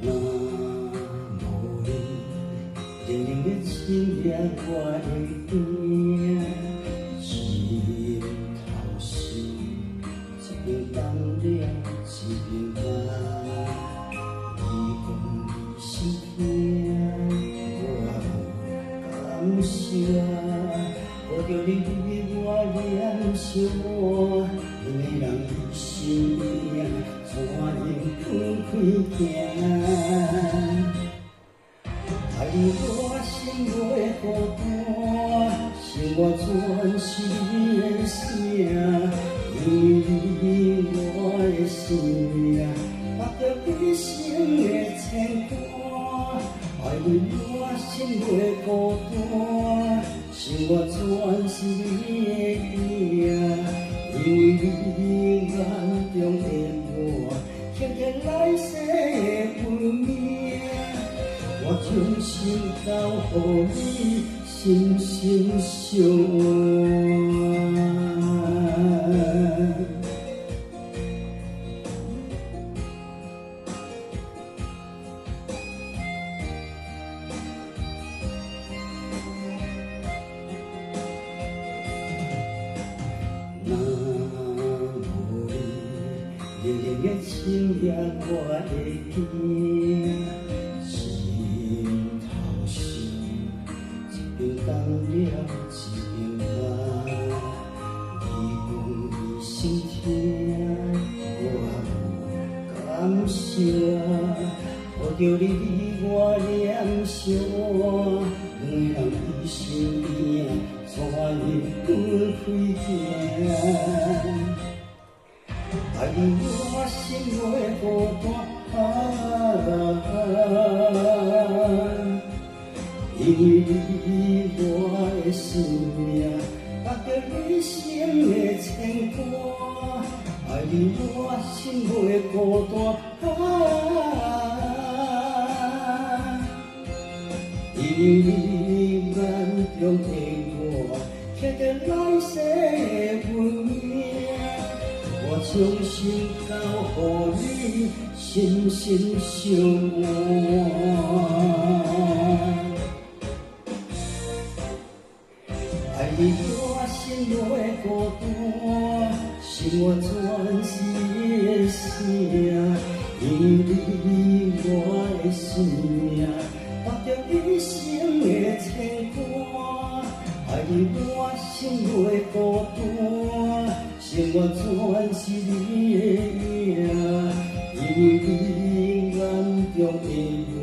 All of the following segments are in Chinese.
若无你，静静的深夜我会惊，心头心一边动了一边惊，你讲你是听，我有感伤，抱着你我念想我，两个人一心命。怎样分开行？爱你我心袂孤单，生活全是你的声，因为我的生命，达着一生的牵挂。爱你我心袂孤单，生活全是你的影，因为你眼中的。天天来世的运命，我将心交予你，心心相爱。冷冷的深夜我会惊，心头心一边动了一边惊。你讲你心痛，我有感伤，抱着你我念想，两个人一生边，怎样分开行？爱你我心袂孤单，因为你我的生命，达着一生的牵挂。爱你我心袂孤单，因为你眼中的我，刻着来世的运命。我将心交予你，心心相爱。爱你我心袂孤单，生活全是你的声，因为你我的生命，达着一生的牵挂。爱你我心袂孤单。生活全是你的影，因为你眼中的我，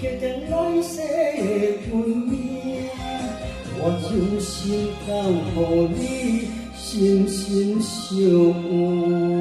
刻着来世的运命。我将心交予你，心心相爱。